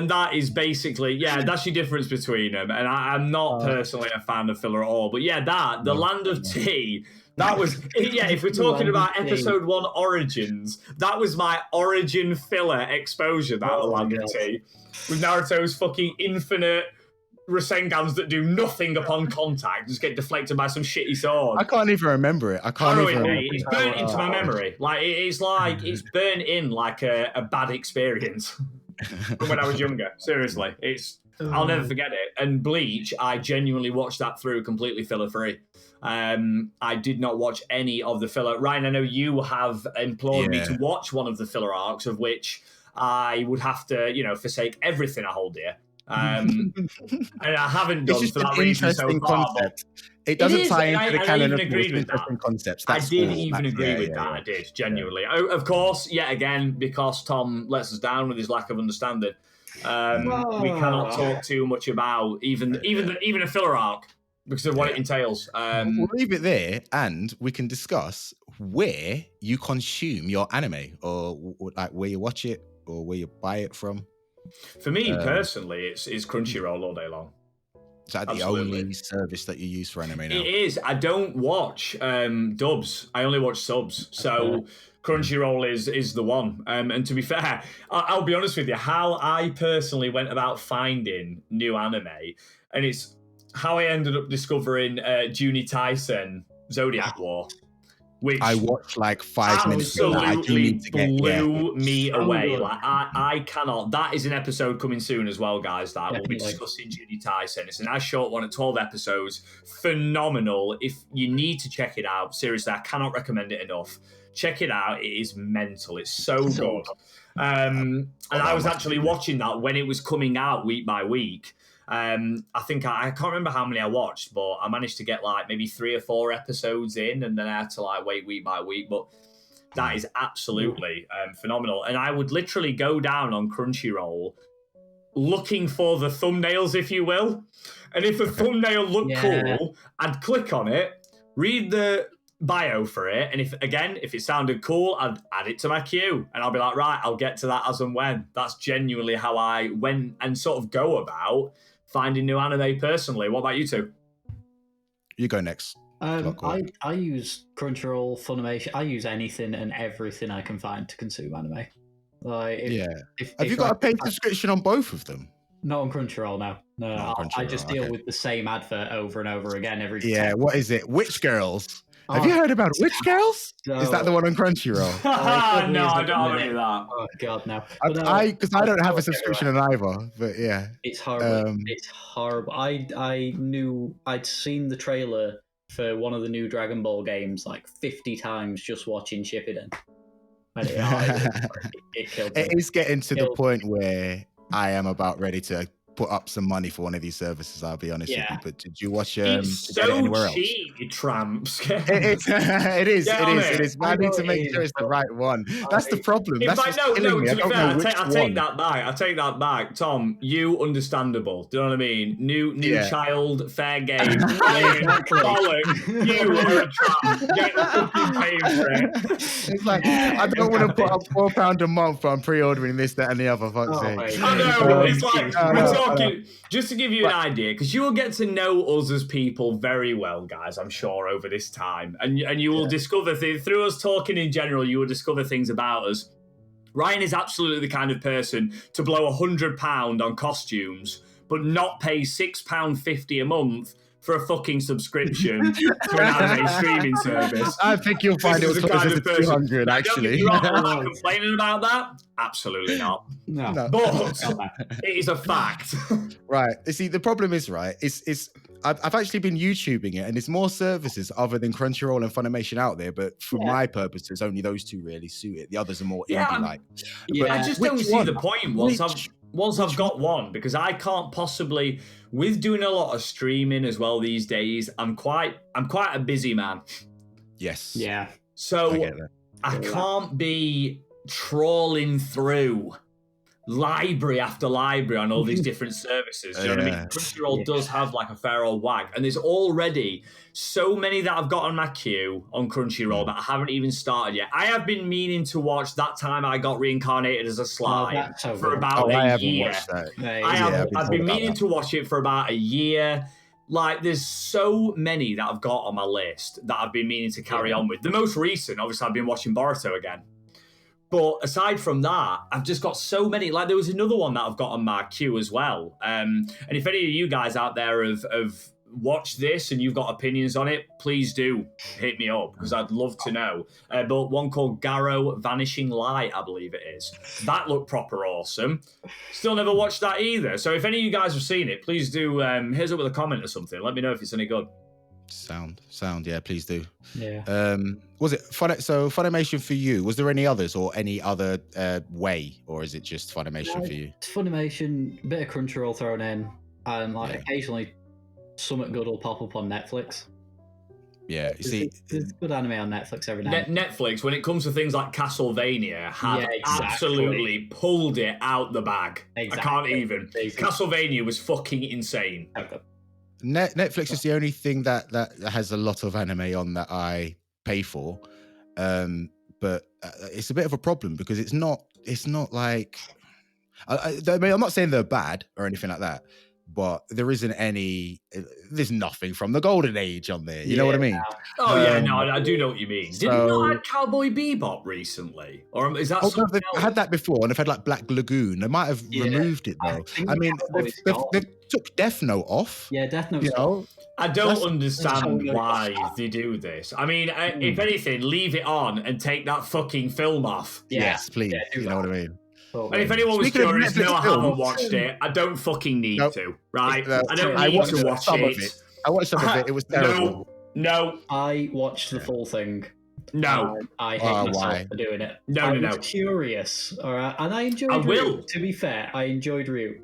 that is basically, that's your difference between them. And I'm not personally a fan of filler at all. But the Land of Tea. That was, if we're talking about episode 1 origins, that was my origin filler exposure, the Land of Tea. With Naruto's fucking infinite Rasengans that do nothing upon contact, just get deflected by some shitty sword. I can't even remember it. It's burnt into my memory. Like, it's burnt in like a bad experience from when I was younger. Seriously. I'll never forget it. And Bleach, I genuinely watched that through completely filler-free. I did not watch any of the filler. Ryan, I know you have implored me to watch one of the filler arcs, of which I would have to, forsake everything I hold dear. And I haven't done for that reason so far. Concept. It doesn't tie into the canon of interesting concepts. I did even agree with that. I did, genuinely. Of course, yet again, because Tom lets us down with his lack of understanding, we cannot talk too much about even a filler arc because of what it entails. We'll leave it there, and we can discuss where you consume your anime, or like where you watch it, or where you buy it from. For me personally, it's Crunchyroll all day long. Is that the only service that you use for anime now? It is. I don't watch dubs. I only watch subs. So Crunchyroll is the one. And to be fair, I'll be honest with you, how I personally went about finding new anime, and it's how I ended up discovering Juni Taisen Zodiac War. Which I watched like 5 minutes ago. Absolutely blew me away. Like I cannot. That is an episode coming soon as well, guys. That we'll be discussing Juni Taisen. It's a nice short one at 12 episodes. Phenomenal. If you need to check it out, seriously, I cannot recommend it enough. Check it out. It is mental. It's so good. And I was actually watching that when it was coming out week by week. I think I can't remember how many I watched, but I managed to get like maybe 3 or 4 episodes in, and then I had to like wait week by week. But that is absolutely phenomenal. And I would literally go down on Crunchyroll looking for the thumbnails, if you will. And if a thumbnail looked cool, I'd click on it, read the bio for it, and if it sounded cool, I'd add it to my queue, and I'll be like, right, I'll get to that as and when. That's genuinely how I went and sort of go about finding new anime personally. What about you two? You go next. I use Crunchyroll, Funimation. I use anything and everything I can find to consume anime. Like, have you got a paid subscription on both of them? Not on Crunchyroll, no. No, I just deal with the same advert over and over again every time. Yeah, what is it? Witch Girls. Have you heard about Witch Girls? No. Is that the one on Crunchyroll? No, I don't have any of that. Oh God, no. Because I don't have a subscription on either. But yeah, it's horrible. It's horrible. I'd seen the trailer for one of the new Dragon Ball games like 50 times just watching Shippuden. And it killed me. It is getting to the point where I am about ready to put up some money for one of these services, I'll be honest with you. But did you watch it's so anywhere cheap, you tramps. It is. But I need to make sure it's the right one. That's the problem. That's what's killing me. I don't know which one. I take that back. Tom, you understandable. Do you know what I mean? New child, fair game. Bollocks. You are a tramp. Get the fucking pay for it. It's like, I don't want to put up £4 a month, but I'm pre-ordering this, that, and the other. Fuck's sake. I know. It's like, just to give you an idea, because you will get to know us as people very well, guys, I'm sure, over this time. And you will discover things, through us talking in general, you will discover things about us. Ryan is absolutely the kind of person to blow £100 on costumes, but not pay £6.50 a month for a fucking subscription to an anime streaming service. I think you'll find it was closer to 200, actually. Am I complaining about that? Absolutely not. No. But it is a fact. Right. You see, the problem is, right, I've actually been YouTubing it, and there's more services other than Crunchyroll and Funimation out there, but for my purposes, only those two really suit it. The others are more indie-like. I just don't see the point once I've got one, because I can't possibly, with doing a lot of streaming as well these days, I'm quite a busy man. Yes. Yeah. So I can't be trawling through library after library on all these different services. Do you know what I mean? Crunchyroll does have like a fair old whack, and there's already so many that I've got on my queue on Crunchyroll that I haven't even started yet. I have been meaning to watch That Time I Got Reincarnated as a Slime for about a year. I've been meaning to watch it for about a year. Like, there's so many that I've got on my list that I've been meaning to carry on with. The most recent, obviously, I've been watching Boruto again. But aside from that, I've just got so many. Like, there was another one that I've got on my queue as well. And if any of you guys out there have watched this and you've got opinions on it, please do hit me up, because I'd love to know. But one called Garo Vanishing Light, I believe it is. That looked proper awesome. Still never watched that either. So if any of you guys have seen it, please do hit us up with a comment or something. Let me know if it's any good. Sound, yeah, please do. Yeah. Was it Funimation for you? Was there any others or any other way, or is it just Funimation for you? It's Funimation, a bit of Crunchyroll thrown in, and occasionally something good will pop up on Netflix. Yeah, you see, there's good anime on Netflix every now. Netflix, when it comes to things like Castlevania, have absolutely pulled it out the bag. Exactly. I can't even. Castlevania was fucking insane. Okay. Netflix is the only thing that has a lot of anime on that I pay for, but it's a bit of a problem because it's not like I mean, I'm not saying they're bad or anything like that, but there's nothing from the golden age on there. You know what I mean? Oh yeah, no, I do know what you mean. Didn't you not have Cowboy Bebop recently, or is that something else? I had that before, and I've had like Black Lagoon. They might have removed it though. I mean, they took Death Note off. Yeah, Death Note. You know, I don't understand why they do this. I mean, if anything, leave it on and take that fucking film off. Yes, please. You know what I mean? And if anyone was curious, no, I haven't watched it. I don't fucking need to, right? I don't need to watch it. I watched some of it. It was terrible. No. I watched the full thing. No. I hate myself for doing it. No. I was curious, all right? And I enjoyed Ryu. To be fair, I enjoyed Ryu.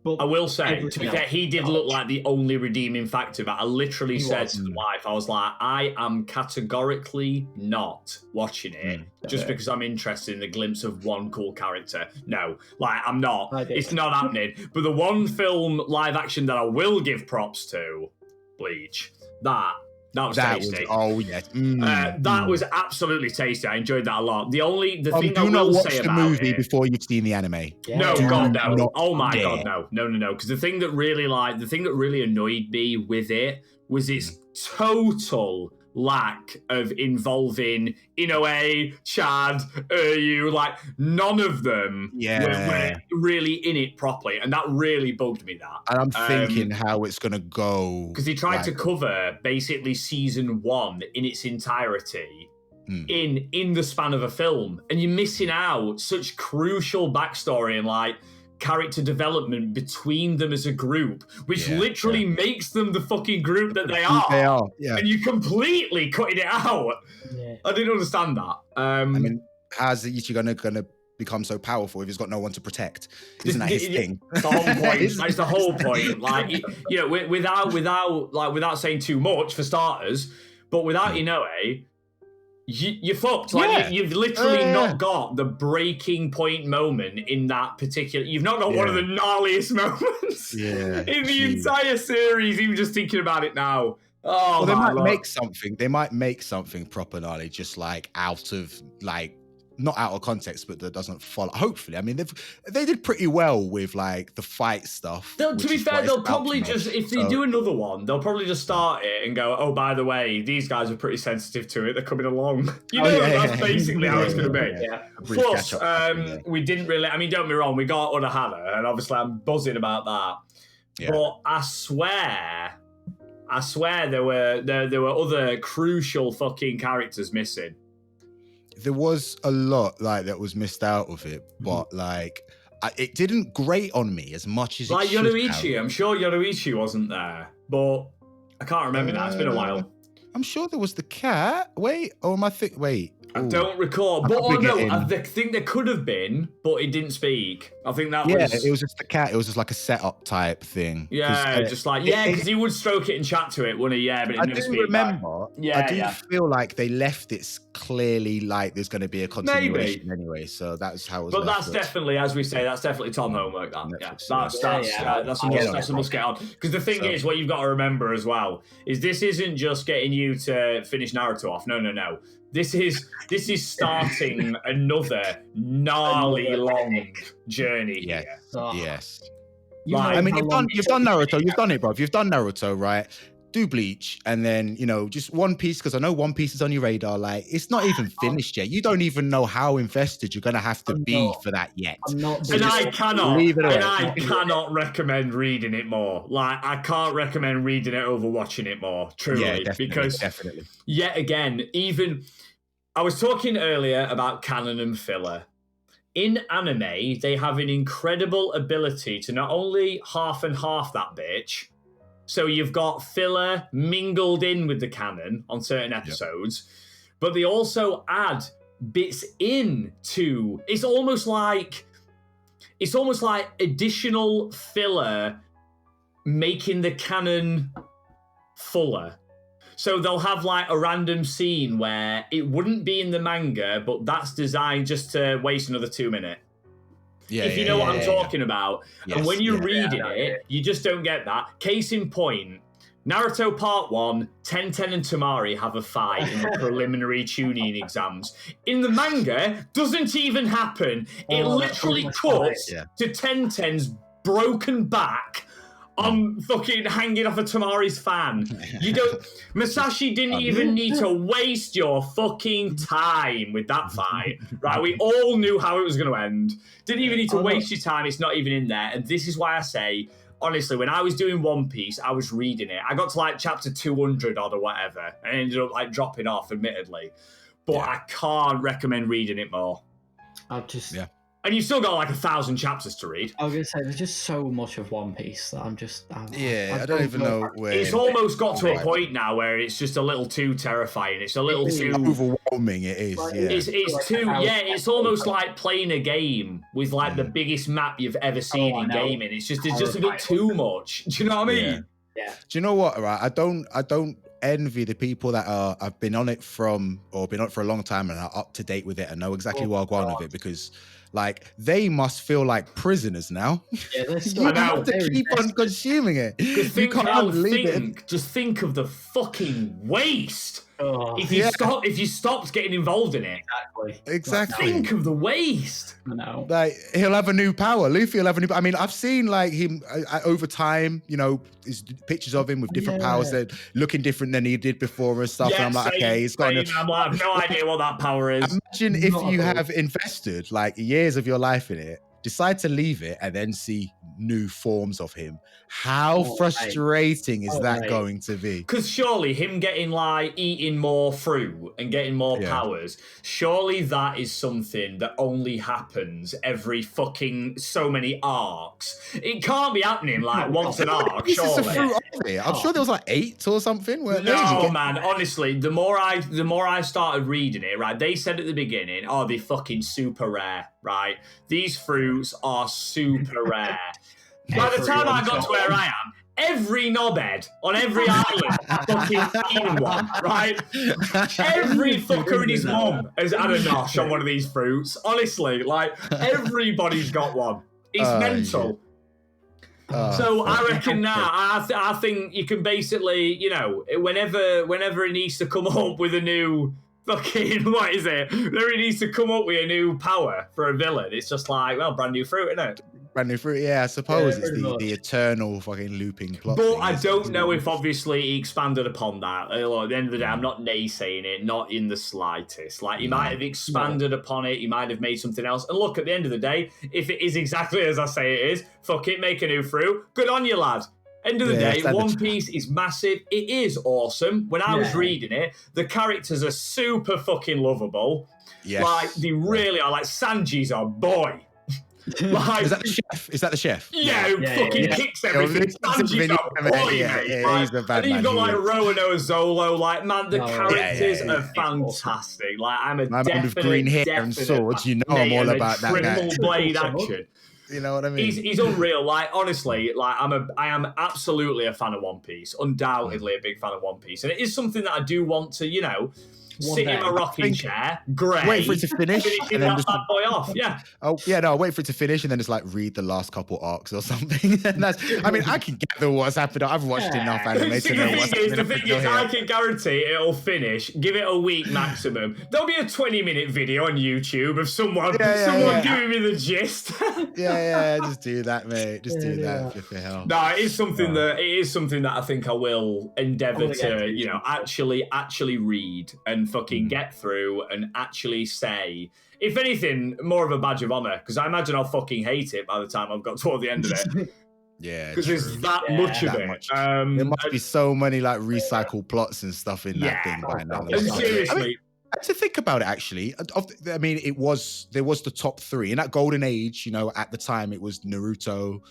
But I will say, to be fair, he did look like the only redeeming factor, but I literally said to the wife, I was like, I am categorically not watching it just because I'm interested in a glimpse of one cool character. No, like, I'm not. It's not happening. But the one film live action that I will give props to, Bleach, that was tasty. That was absolutely tasty. I enjoyed that a lot. The thing I will say about the movie before you've seen the anime. Yeah. No, God, no. Oh my God, no. Because the thing that really annoyed me with it was its total lack of involving Inoue, Chad, Uryu, like none of them were really in it properly, and that really bugged me. That, and I'm thinking how it's gonna go, because he tried to cover basically season 1 in its entirety in the span of a film, and you're missing out such crucial backstory and like character development between them as a group, which literally makes them the fucking group that they are. They are, and you completely cutting it out. I didn't understand that. I mean, how's Ichi gonna become so powerful if he's got no one to protect? Isn't that his thing? The whole point. That's the whole point. Like, you know, without saying too much for starters, but without Inoue, you're fucked. Like, you've literally not got the breaking point moment in that particular. You've not got one of the gnarliest moments in the entire series. Even just thinking about it now. Oh, well, they might make something proper gnarly, just like out of like. Not out of context, but that doesn't follow. Hopefully, I mean, they did pretty well with like the fight stuff. To be fair, they'll probably just, if they do another one, they'll probably just start it and go, oh, by the way, these guys are pretty sensitive to it. They're coming along. That's basically how it's going to be. Plus, we didn't really. I mean, don't be wrong, we got Urahara, and obviously I'm buzzing about that. But I swear there were other crucial fucking characters missing. There was a lot like that was missed out of it, but like it didn't grate on me as much as like it should Yoruichi. have. I'm sure Yoruichi wasn't there, but I can't remember now. It's been a while. I'm sure there was the cat. Wait, or am I I don't recall. But I think there could have been, but it didn't speak. I think that was... it was just the cat. It was just like a setup type thing. Yeah, just like, because he would stroke it and chat to it, wouldn't he? Yeah, but it never speak. I do feel like they left it clearly like there's going to be a continuation anyway. So that's how it was. But that's definitely, as we say, that's definitely Tom homework. That's a must get on. Because the thing is, what you've got to remember as well is this isn't just getting you to finish Naruto off. No. This is starting another gnarly long journey. Yes. I mean, you've done Naruto. You've done it, bro. You've done Naruto, right? Do Bleach, and then just One Piece, because I know One Piece is on your radar. Like, it's not even finished yet. You don't even know how invested you're gonna have to be for that yet. I cannot recommend reading it more. Like, I can't recommend reading it over watching it more. Truly, definitely. Yet again, even I was talking earlier about canon and filler. In anime, they have an incredible ability to not only half and half that bitch. So you've got filler mingled in with the canon on certain episodes, but they also add bits into. It's almost like additional filler making the canon fuller. So they'll have like a random scene where it wouldn't be in the manga, but that's designed just to waste another 2 minutes. If you know what I'm talking about. Yes, and when you're reading it, you just don't get that. Case in point, Naruto Part 1, Tenten and Tamari have a fight in the preliminary Chunin exams. In the manga, doesn't even happen. It literally cuts to Tenten's broken back I'm fucking hanging off a Tamari's fan. Masashi didn't even need to waste your fucking time with that fight, right? We all knew how it was going to end. Didn't even need to waste your time. It's not even in there. And this is why I say, honestly, when I was doing One Piece, I was reading it. I got to like chapter 200 odd or whatever, and ended up like dropping off, admittedly. But I can't recommend reading it more. And you've still got like 1,000 chapters to read. I was going to say, there's just so much of One Piece that I don't even know where... It's almost got to a point now where it's just a little too terrifying. It's a little too... overwhelming, it is, It's too... it's almost like playing a game with like the biggest map you've ever seen in gaming. It's just a bit too much. Do you know what I mean? Yeah. Do you know what, right? I don't envy the people that have been on it for a long time and are up to date with it and know exactly where I'm going with it, because... like, they must feel like prisoners now. Yeah, you have to keep on consuming it. You can't leave it. Just think of the fucking waste. If you stopped getting involved in it. Exactly. Think of the waste. I know. Like, he'll have a new power. Luffy will have a new... I mean, I've seen like him over time, his pictures of him with different powers that looking different than he did before and stuff. And I'm like, okay, he's got... I have no idea what that power is. Imagine if you have invested like years of your life in it, decide to leave it, and then see new forms of him. How frustrating is that going to be? Because surely him eating more fruit and getting more powers, surely that is something that only happens every fucking so many arcs. It can't be happening like once an arc, surely. I'm sure there was like 8 or something. Man, honestly, the more I started reading it, right, they said at the beginning, they're fucking super rare, right? These fruits are super rare. By the time I got to where I am, every knobhead on every island fucking eaten one, right? Every fucker and his mum has had a nosh on one of these fruits. Honestly, like, everybody's got one. It's mental. So I reckon now, I think you can basically, whenever it needs to come up with a new fucking, what is it? Whenever it needs to come up with a new power for a villain, it's just like, well, brand new fruit, isn't it? Brand new fruit, I suppose it's the eternal fucking looping plot. But I don't know if obviously he expanded upon that. At the end of the day, I'm not naysaying it, not in the slightest. Like, he might have expanded upon it, he might have made something else. And look, at the end of the day, if it is exactly as I say it is, fuck it, make a new fruit. Good on you, lad. End of the day, One Piece is massive. It is awesome. When I was reading it, the characters are super fucking lovable. Yes. Like, they really are. Like, Sanji's a boy. Like, Is that the chef? Is that the chef? yeah, who fucking kicks everything. Sanji's a boy, mate. He's a bad and man. you've got like Roanoke Zolo. Like, man, the characters are It's awesome. fantastic. Like, I'm a My man with definite, green hair and swords, you know I'm all about that guy. Triple blade action. You know what I mean? He's unreal. Like, honestly, like I am absolutely a fan of One Piece. Undoubtedly a big fan of One Piece, and it is something that I do want to, you know, sit in a rocking chair, grey, wait for it to finish, and then that bad boy off. Yeah. Oh yeah, no, wait for it to finish and then just like read the last couple arcs or something. And that's, I mean, I can gather what's happened. I've watched enough anime to know what's happening. The thing is, I can guarantee it'll finish. Give it a week maximum. There'll be a 20-minute video on YouTube of someone giving me the gist. yeah, just do that, mate. Just do that. For hell. No, it is something that I think I will endeavour to, you know, actually read and fucking get through and actually say, if anything, more of a badge of honour, because I imagine I'll fucking hate it by the time I've got toward the end of it. Yeah, because there's that much of it. There must be so many like recycled plots and stuff in that thing by now. And seriously. I mean, to think about it, actually, I mean, there was the top 3 in that golden age. You know, at the time it was Naruto,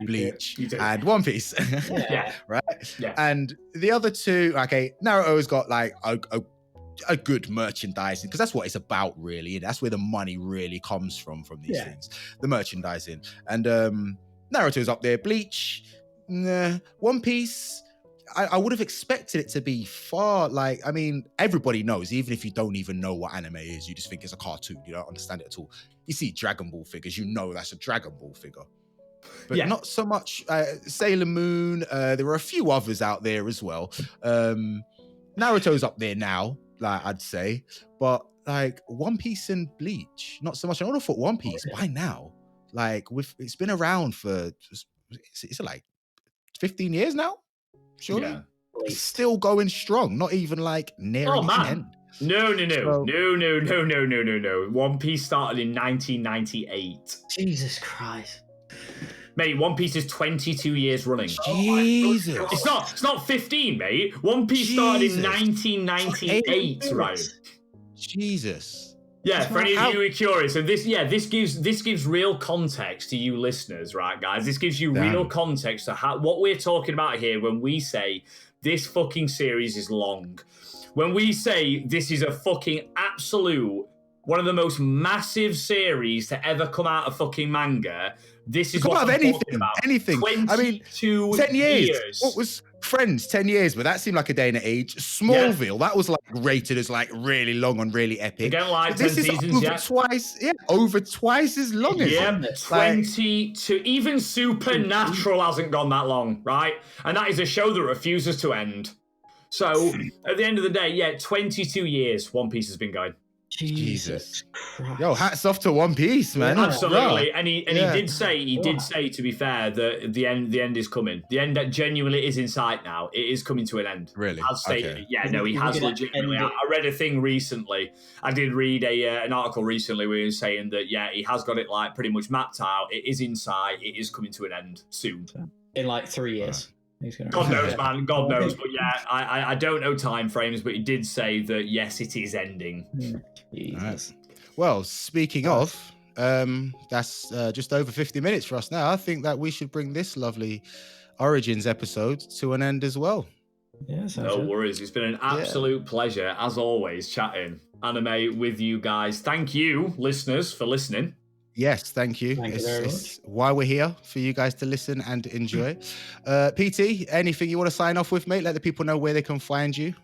Bleach, and One Piece. Right. Yeah. And the other 2, okay, Naruto's got like a good merchandising, because that's what it's about, really. That's where the money really comes from these things, the merchandising. And Naruto's up there. Bleach, nah. One Piece, I would have expected it to be far, like, I mean, everybody knows, even if you don't even know what anime is, you just think it's a cartoon, you don't understand it at all. You see Dragon Ball figures, you know that's a Dragon Ball figure. But not so much Sailor Moon. There are a few others out there as well. Naruto's up there now, like, I'd say. But like One Piece and Bleach, not so much. I would have thought One Piece by now, like, it's been around for, it's like 15 years now. Surely, it's still going strong. Not even like nearing its end. No. One Piece started in 1998. Jesus Christ, mate! One Piece is 22 years running. Jesus, it's not 15, mate. One Piece started in 1998, right? Jesus. Yeah, for any of you who are curious, and this gives real context to you listeners, right, guys? This gives you real context to what we're talking about here when we say this fucking series is long. When we say this is a fucking absolute, one of the most massive series to ever come out of fucking manga, this is what I'm talking about. Anything. I mean, 10 years. What was Friends? 10 years, but that seemed like a day and an age. Smallville, that was like rated as like really long and really epic. Again, like 10 seasons, over twice as long as it. 22. Even Supernatural hasn't gone that long, right? And that is a show that refuses to end. So at the end of the day, 22 years One Piece has been going. Jesus Christ. Yo, hats off to One Piece, man. Absolutely. And he did say, to be fair, that the end is coming. The end that genuinely is in sight now. It is coming to an end. Really? As stated. Okay. Yeah, no, he has legitimately. I read a thing recently. I did read an article recently where he was saying that, he has got it like pretty much mapped out. It is in sight. It is coming to an end soon. In like 3 years. God knows, man. God knows. But I don't know time frames, but he did say that, yes, it is ending. Right. Well, speaking of, that's just over 50 minutes for us now. I think that we should bring this lovely Origins episode to an end as well. Yeah, no worries. It's been an absolute pleasure, as always, chatting anime with you guys. Thank you, listeners, for listening. Yes, thank you. It's why we're here, for you guys to listen and enjoy. PT, anything you want to sign off with, mate? Let the people know where they can find you.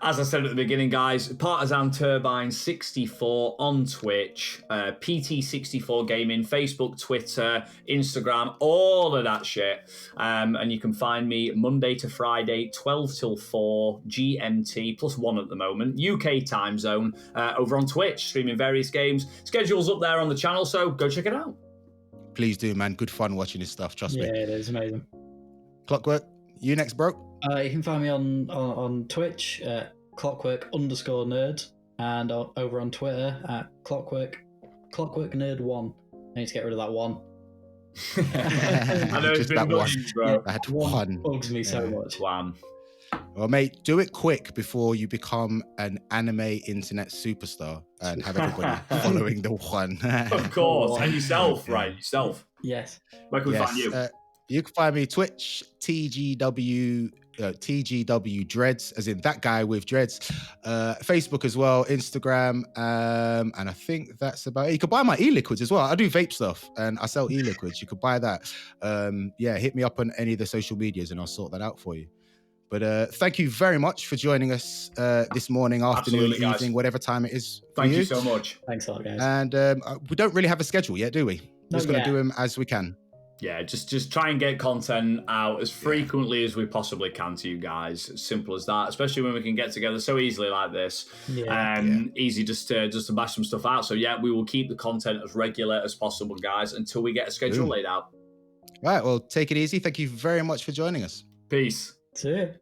As I said at the beginning, guys, Partisan Turbine 64 on Twitch, PT64 Gaming, Facebook, Twitter, Instagram, all of that shit. And you can find me Monday to Friday, 12 till 4 GMT, +1 at the moment, UK time zone, over on Twitch, streaming various games. Schedule's up there on the channel, so go check it out. Please do, man. Good fun watching this stuff, trust me. Yeah, it is amazing. Clockwork, you next, bro? You can find me on Twitch at Clockwork_nerd and over on Twitter at Clockwork_nerd1. I need to get rid of that one. I know it's been bugging, bro. I had one. Bugs me so much. One. Well, mate, do it quick before you become an anime internet superstar and have everybody following the one. Of course. And yourself, right? Yourself. Yes. Where can we find you? You can find me Twitch, TGW Dreads, as in that guy with dreads. Facebook as well, Instagram, and I think that's about it. You can buy my e-liquids as well. I do vape stuff and I sell e-liquids. You could buy that. Hit me up on any of the social medias and I'll sort that out for you. But thank you very much for joining us this morning, afternoon, evening, whatever time it is. Thank you so much. Thanks a lot, guys. And we don't really have a schedule yet, do we? We're just going to do them as we can. Yeah, just try and get content out as frequently as we possibly can to you guys. As simple as that, especially when we can get together so easily like this. Easy just to bash some stuff out. So yeah, we will keep the content as regular as possible, guys, until we get a schedule laid out. All right, well, take it easy. Thank you very much for joining us. Peace. See you.